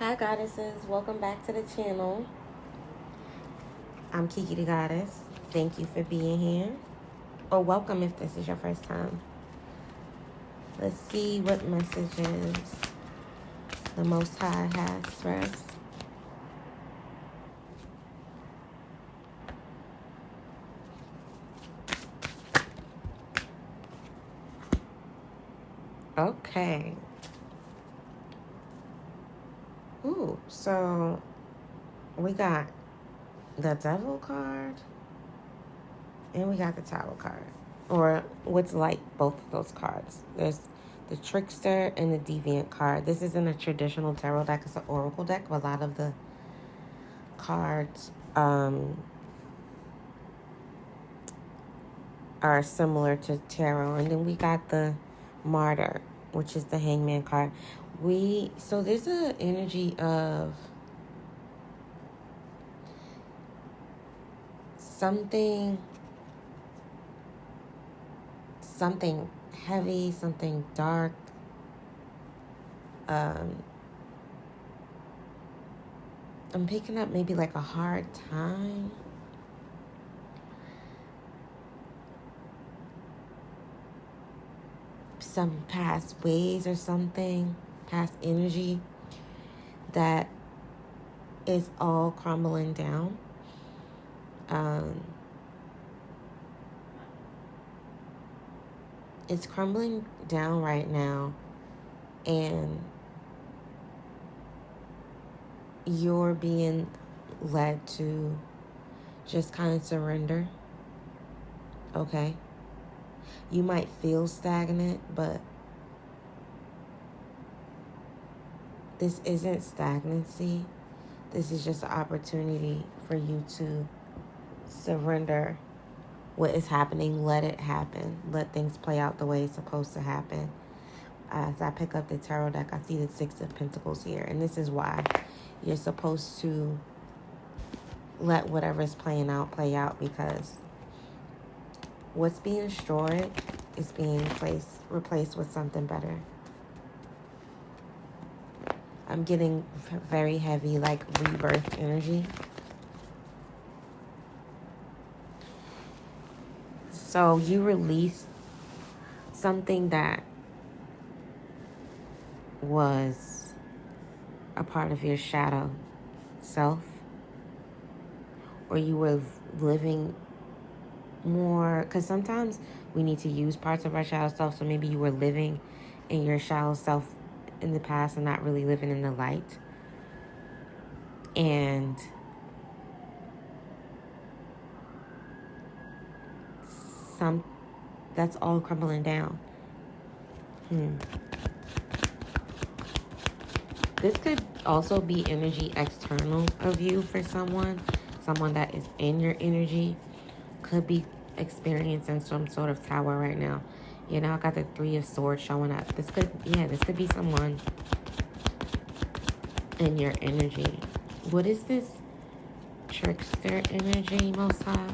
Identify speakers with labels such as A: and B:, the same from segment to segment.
A: Hi goddesses, welcome back to the channel. I'm Kiki the Goddess. Thank you for being here. Or welcome if this is your first time. Let's see what messages the Most High has for us. Okay. Ooh, so we got the Devil card and we got the Tower card. Or what's like both of those cards. There's the Trickster and the Deviant card. This isn't a traditional tarot deck. It's an oracle deck. A lot of the cards are similar to tarot. And then we got the Martyr, which is the Hangman card. So there's an energy of something heavy, something dark. I'm picking up maybe like a hard time. Some past ways or something, past energy that is all crumbling down. It's crumbling down right now, and you're being led to just kind of surrender. Okay? You might feel stagnant, but this isn't stagnancy. This is just an opportunity for you to surrender what is happening. Let it happen. Let things play out the way it's supposed to happen. As I pick up the tarot deck, I see the Six of Pentacles here. And this is why you're supposed to let whatever's playing out play out, because what's being destroyed is being replaced with something better. I'm getting very heavy, like rebirth energy. So you release something that was a part of your shadow self, or you were living more, because sometimes we need to use parts of our shadow self. So maybe you were living in your shadow self in the past and not really living in the light. And that's all crumbling down. This could also be energy external of you for someone that is in your energy. Could be experiencing some sort of tower right now. You know, I got the Three of Swords showing up. This could be someone in your energy. What is this Trickster energy, Most High?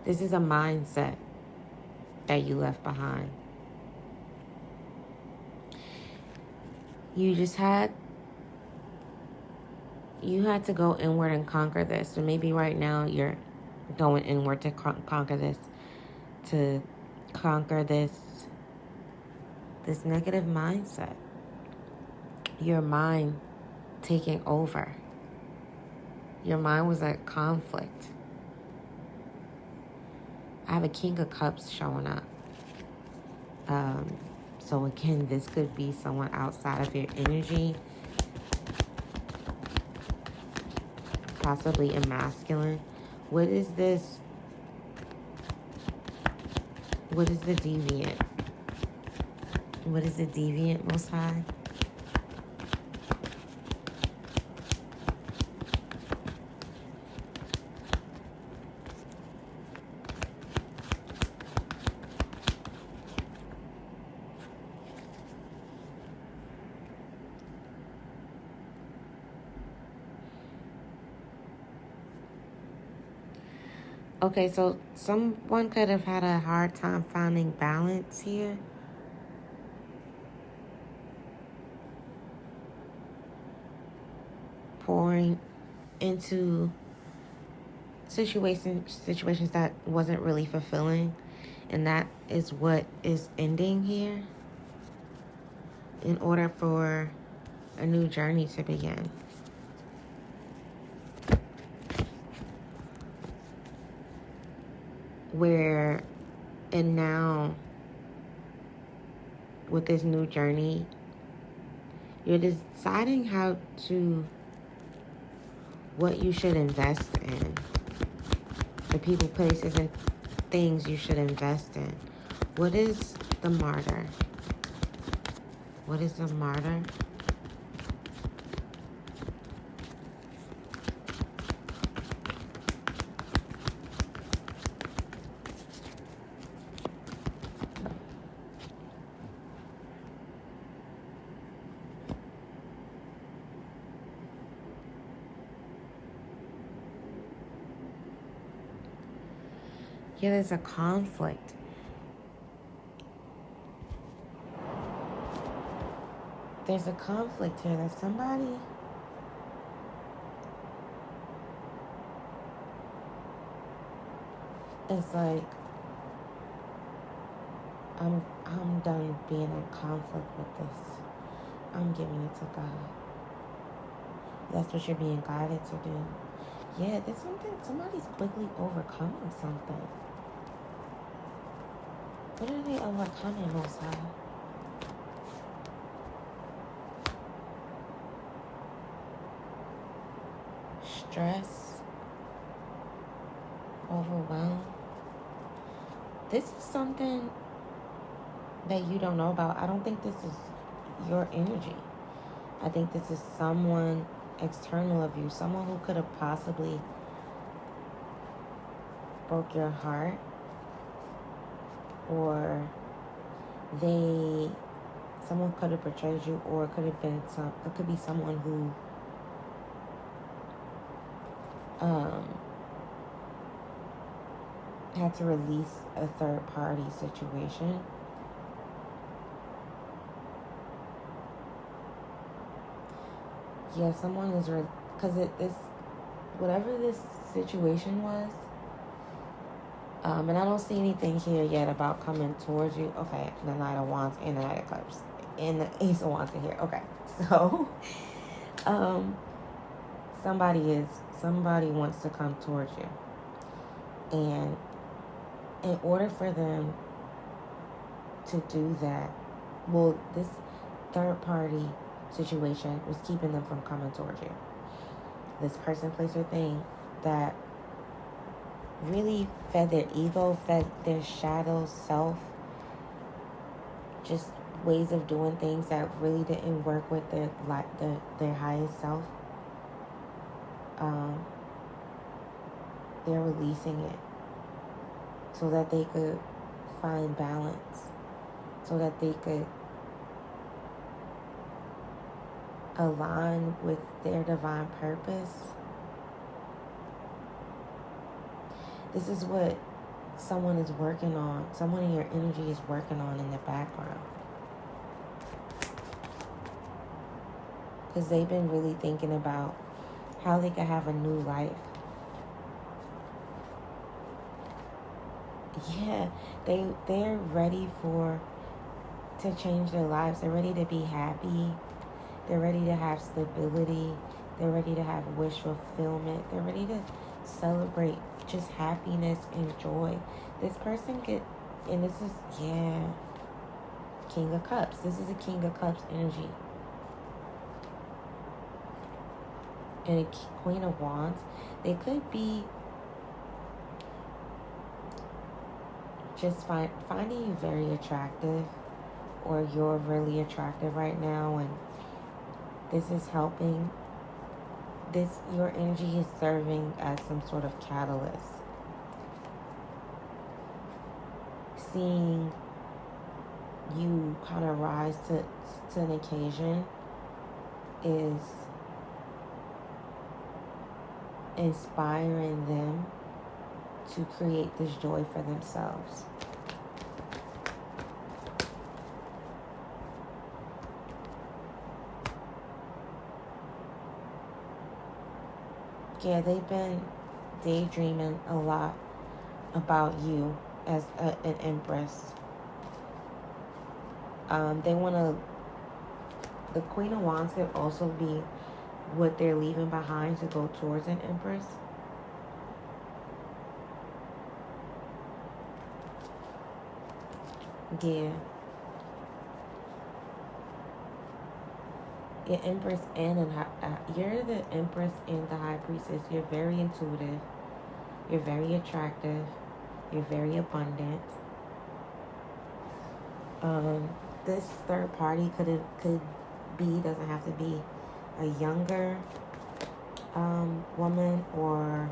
A: This is a mindset that you left behind. You had to go inward and conquer this. So maybe right now you're going inward to conquer this. To conquer this negative mindset. Your mind taking over. Your mind was at conflict. I have a King of Cups showing up. So again, this could be someone outside of your energy. Possibly a masculine. What is this? What is the deviant? What is the deviant, Most High? Okay, so someone could have had a hard time finding balance here. Pouring into situations that wasn't really fulfilling, and that is what is ending here in order for a new journey to begin. Where, and now, with this new journey, you're deciding what you should invest in, the people, places, and things you should invest in. What is the martyr? What is the martyr? Yeah, there's a conflict. There's a conflict here that somebody is like, I'm done being in conflict with this. I'm giving it to God. That's what you're being guided to do. Yeah, there's somebody's quickly overcoming something. What are they overcoming, Most High? Stress, overwhelmed. This is something that you don't know about. I don't think this is your energy. I think this is someone external of you, someone who could have possibly broke your heart, or someone could have betrayed you, or it could be someone who had to release a third party situation. Yeah, someone is because whatever this situation was, and I don't see anything here yet about coming towards you. Okay, the Knight of Wands and the Knight of Cups and the Ace of Wands are here. Okay, so somebody wants to come towards you, and in order for them to do that, well, this third party situation was keeping them from coming towards you. This person, place, or thing that really fed their ego, fed their shadow self, just ways of doing things that really didn't work with their highest self. They're releasing it so that they could find balance, so that they could align with their divine purpose. This is what someone is working on. Someone in your energy is working on in the background. Because they've been really thinking about how they could have a new life. Yeah, they're ready to change their lives. They're ready to be happy. They're ready to have stability. They're ready to have wish fulfillment. They're ready to celebrate just happiness and joy. This person and this is, King of Cups. This is a King of Cups energy. And a Queen of Wands. They could be just finding you very attractive, or you're really attractive right now, and this is helping. Your energy is serving as some sort of catalyst. Seeing you kind of rise to an occasion is inspiring them to create this joy for themselves. Yeah, they've been daydreaming a lot about you as an empress. They want to. The Queen of Wands could also be what they're leaving behind to go towards an empress. Yeah. Your empress and you're the empress and the high priestess. You're very intuitive. You're very attractive. You're very abundant. This third party could be, doesn't have to be a younger woman or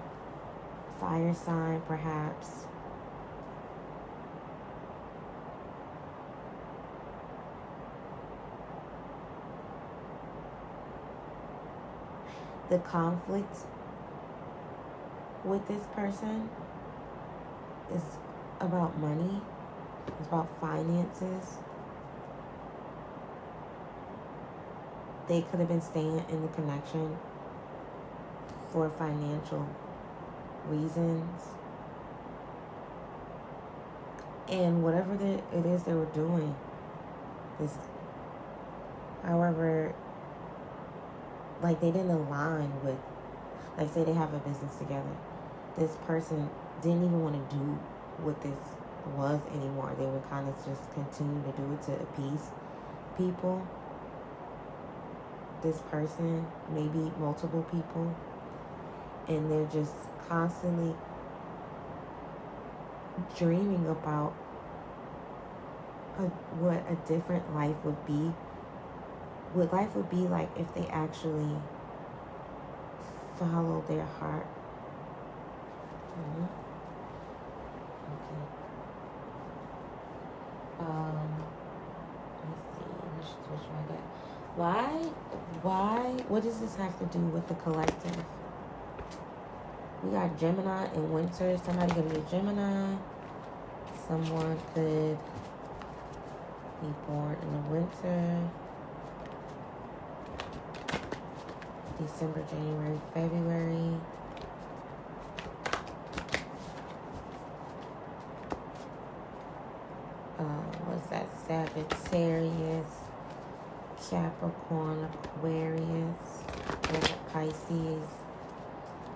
A: fire sign, perhaps. The conflict with this person is about money. It's about finances. They could have been staying in the connection for financial reasons. And whatever it is they were doing, however, like they didn't align with, like say they have a business together. This person didn't even want to do what this was anymore. They would kind of just continue to do it to appease people. This person, maybe multiple people, and they're just constantly dreaming about what a different life would be. What life would be like if they actually follow their heart. Okay. Let's see. Which one I got? Why? What does this have to do with the collective? We got Gemini and Winter. Somebody could be a Gemini. Someone could be born in the winter. December, January, February. What's that? Sagittarius, Capricorn, Aquarius, Pisces.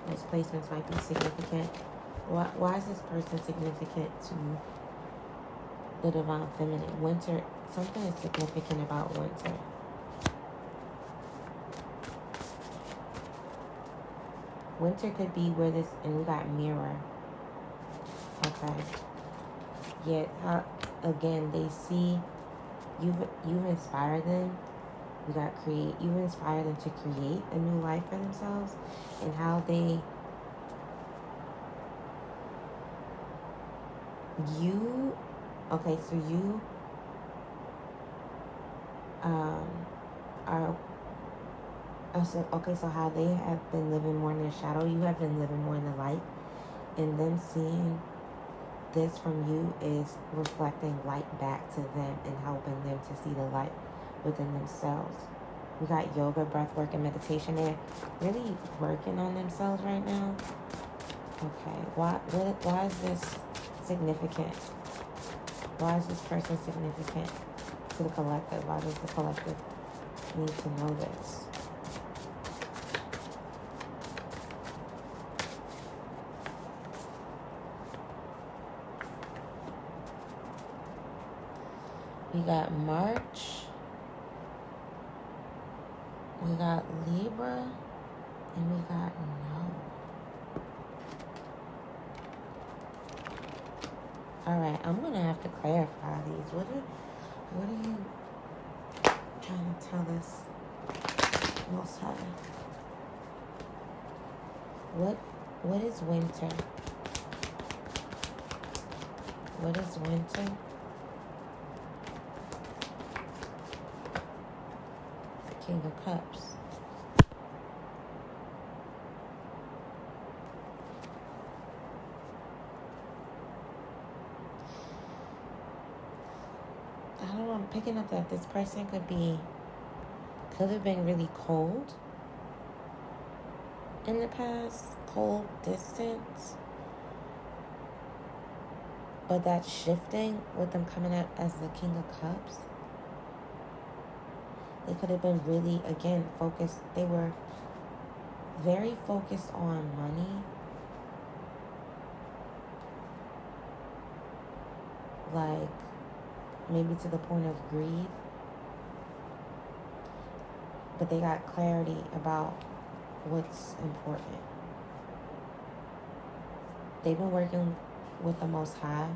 A: Those placements might be significant. Why is this person significant to the divine feminine? Winter, something is significant about winter. Winter could be where this, and we got mirror. Okay. Yet, again, they see you've inspired them. You've inspired them to create a new life for themselves, and how so you are so how they have been living more in their shadow, you have been living more in the light, and them seeing this from you is reflecting light back to them and helping them to see the light within themselves. We got yoga, breath work, and meditation. They're really working on themselves right now. Okay, why is this significant? Why is this person significant to the collective? Why does the collective need to know this? We got March, we got Libra, and we got No. Alright, I'm going to have to clarify these. What are you trying to tell us, Most High? What is winter? What is winter? King of Cups. picking up that this person could have been really cold in the past, cold, distant. But that's shifting with them coming up as the King of Cups. They could have been really, again, focused. They were very focused on money. Like, maybe to the point of greed. But they got clarity about what's important. They've been working with the Most High.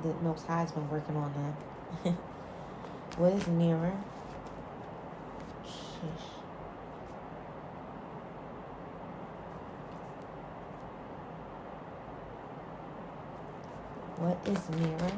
A: The Most High has been working on them. What is mirror? Sheesh. What is mirror?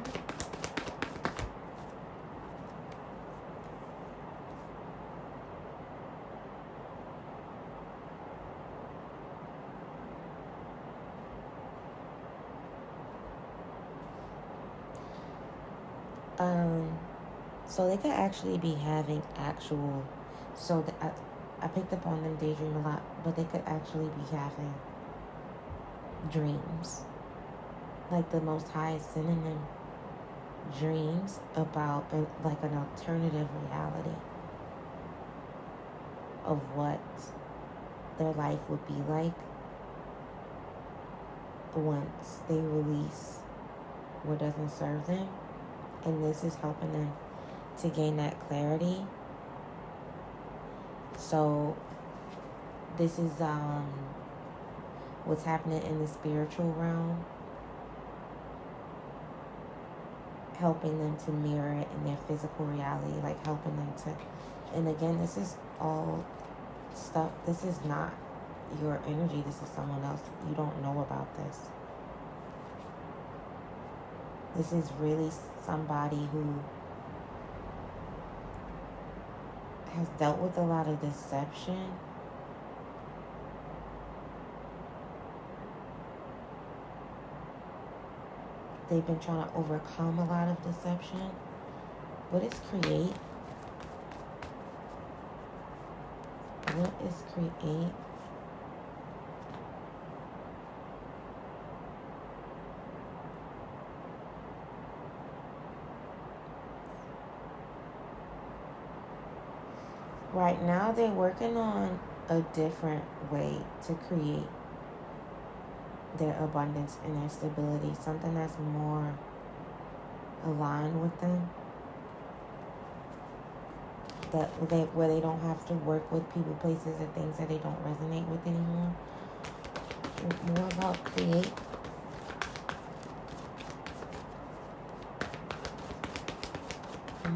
A: So they could actually be having actual, I picked up on them daydream a lot, but they could actually be having dreams. Like the Most High is sending them dreams about like an alternative reality of what their life would be like once they release what doesn't serve them. And this is helping them to gain that clarity. So this is what's happening in the spiritual realm, helping them to mirror it in their physical reality, like helping them to, and again, this is all stuff, this is not your energy, this is someone else. You don't know about this. This is really somebody who has dealt with a lot of deception. They've been trying to overcome a lot of deception. What is create? What is create? Right now, they're working on a different way to create their abundance and their stability, something that's more aligned with them, where they don't have to work with people, places, and things that they don't resonate with anymore. More about create.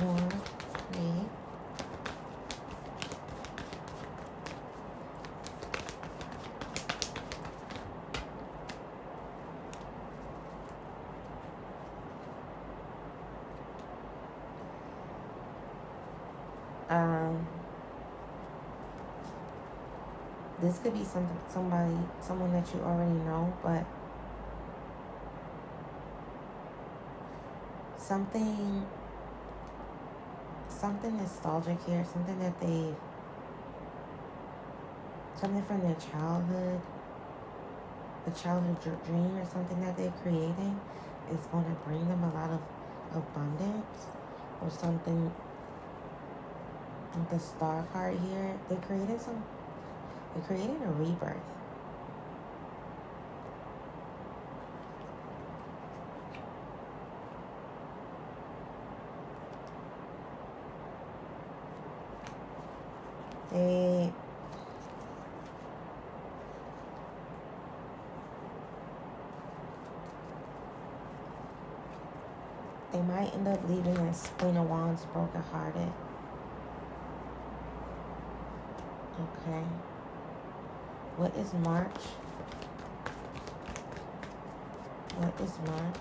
A: More create. This could be someone that you already know, but something nostalgic here, something from their childhood, a childhood dream or something that they're creating is going to bring them a lot of abundance, or something. With the star card here, they're creating a rebirth. They might end up leaving this Queen of Wands brokenhearted. Okay. What is March? What is March?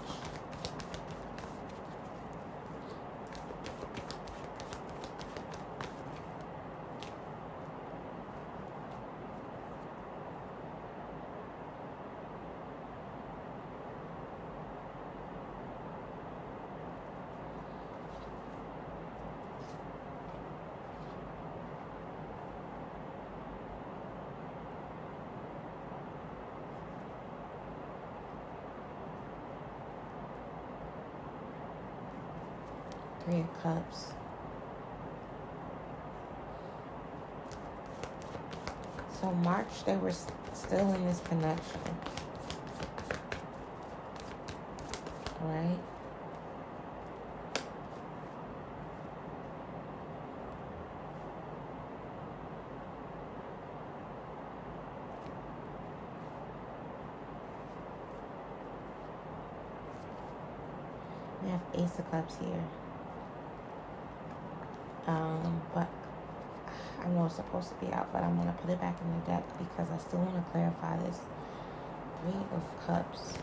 A: Three of Cups. So March, they were still in this connection. Right? We have Ace of Cups here. But I know it's supposed to be out, but I'm going to put it back in the deck because I still want to clarify this. Three of Cups.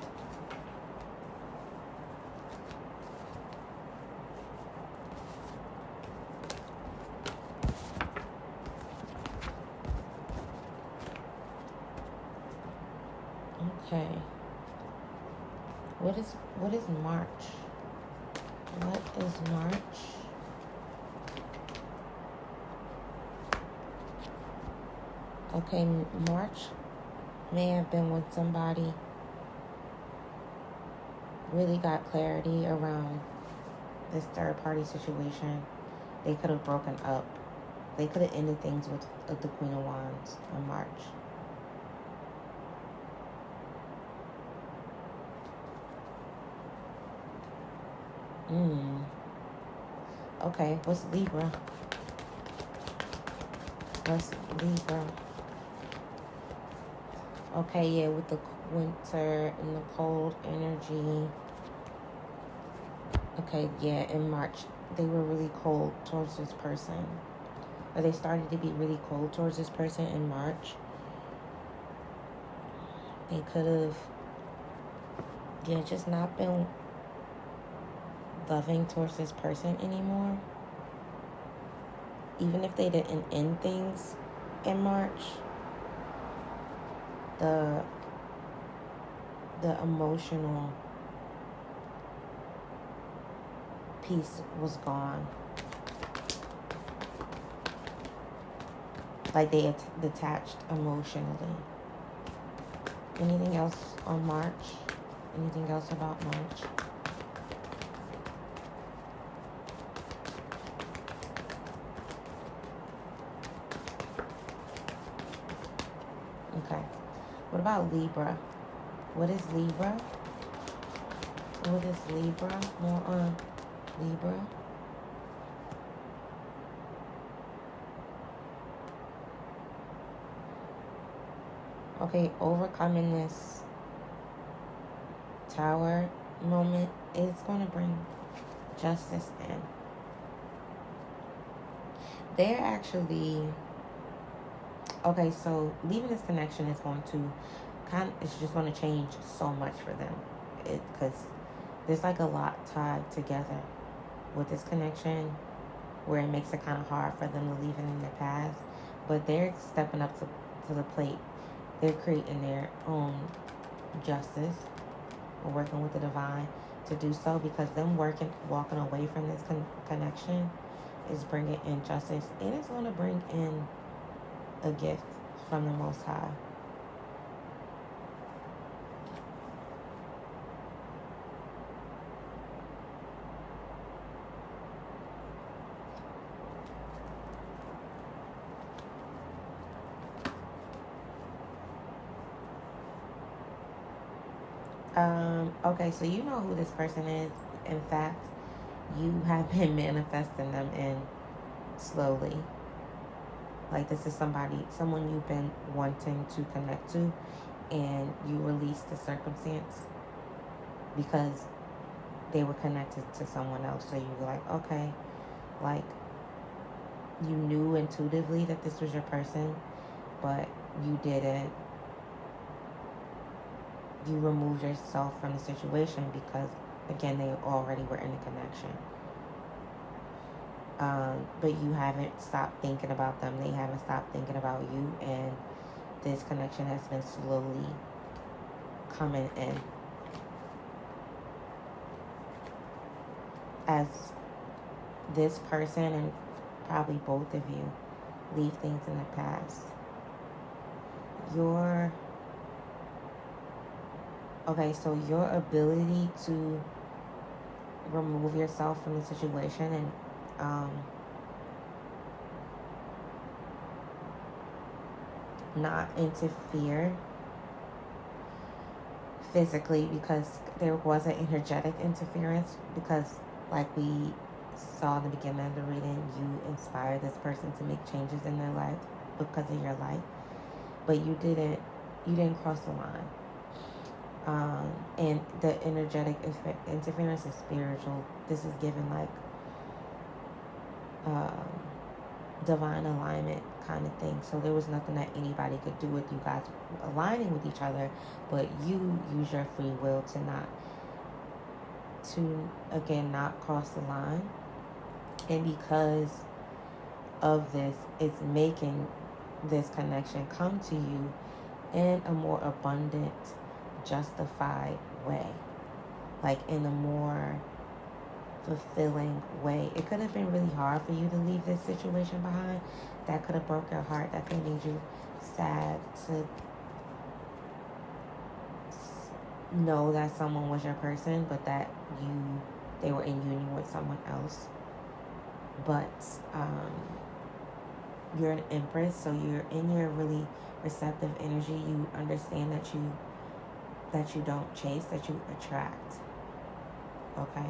A: Okay. What is March? What is March? Okay, March may have been when somebody really got clarity around this third party situation. They could have broken up. They could have ended things with the Queen of Wands in March. Okay, what's Libra? What's Libra? Okay, yeah, with the winter and the cold energy. Okay, yeah, in March, they were really cold towards this person. Or they started to be really cold towards this person in March. They could have, just not been loving towards this person anymore. Even if they didn't end things in March, the emotional piece was gone. Like they detached emotionally. Anything else on March? Anything else about March? Okay. What about Libra? What is Libra? What is Libra? More on Libra. Okay, overcoming this Tower moment is going to bring justice in. They're actually... Okay, so leaving this connection is going to it's just going to change so much for them. Because there's like a lot tied together with this connection where it makes it kind of hard for them to leave it in the past. But they're stepping up to the plate. They're creating their own justice or working with the divine to do so, because them walking away from this connection is bringing in justice, and it's going to bring in a gift from the Most High. Okay, so you know who this person is. In fact, you have been manifesting them in slowly. Like this is someone you've been wanting to connect to, and you released the circumstance because they were connected to someone else. So you were like, okay, like you knew intuitively that this was your person, but you didn't. You removed yourself from the situation because, again, they already were in a connection. But you haven't stopped thinking about them. They haven't stopped thinking about you. And this connection has been slowly coming in. As this person and probably both of you leave things in the past. Okay, so your ability to remove yourself from the situation and not interfere physically, because there was an energetic interference, because like we saw in the beginning of the reading, you inspired this person to make changes in their life because of your life, but you didn't cross the line. And the energetic interference is spiritual. This is given like divine alignment kind of thing. So there was nothing that anybody could do with you guys aligning with each other, but you use your free will to not cross the line. And because of this, it's making this connection come to you in a more abundant, justified way, like in a more fulfilling way. It could have been really hard for you to leave this situation behind. That could have broke your heart. That could have made you sad to know that someone was your person, but that they were in union with someone else. But you're an Empress, so you're in your really receptive energy. You understand that you don't chase, that you attract. Okay?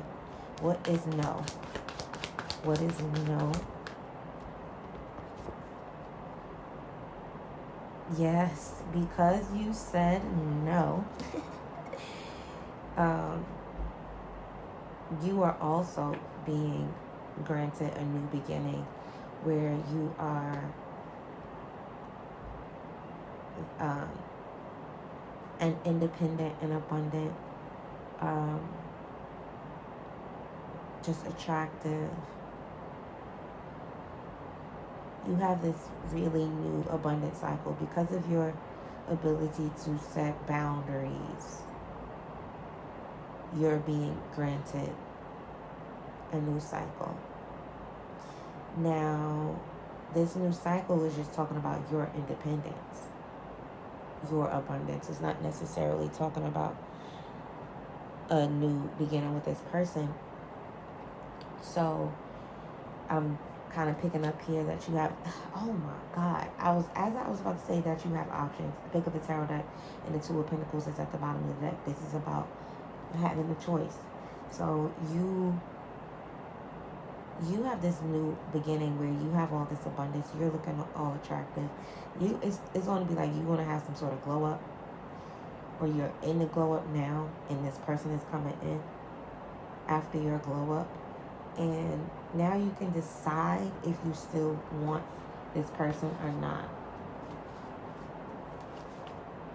A: What is no? What is no? Yes, because you said no, you are also being granted a new beginning where you are an independent and abundant, just attractive. You have this really new abundant cycle because of your ability to set boundaries. You're being granted a new cycle. Now, this new cycle is just talking about your independence, your abundance. It's not necessarily talking about a new beginning with this person. So, I'm kind of picking up here that you have, oh my God, as I was about to say that you have options. Pick up the tarot deck, and the Two of Pentacles is at the bottom of the deck. This is about having a choice. So you have this new beginning where you have all this abundance. You're looking all attractive. It's going to be like you're going to have some sort of glow up, or you're in the glow up now, and this person is coming in after your glow up. And now you can decide if you still want this person or not.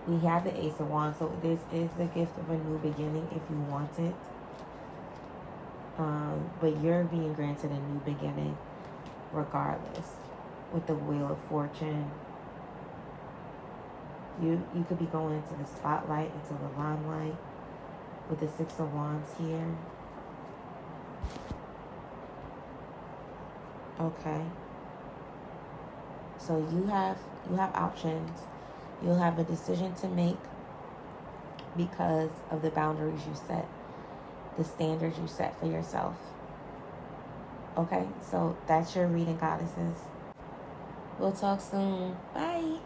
A: We have the Ace of Wands, so this is the gift of a new beginning if you want it. But you're being granted a new beginning regardless. With the Wheel of Fortune, you could be going into the spotlight, into the limelight with the Six of Wands here. Okay. So you have options. You'll have a decision to make because of the boundaries you set, the standards you set for yourself. Okay, so that's your reading, goddesses. We'll talk soon. Bye.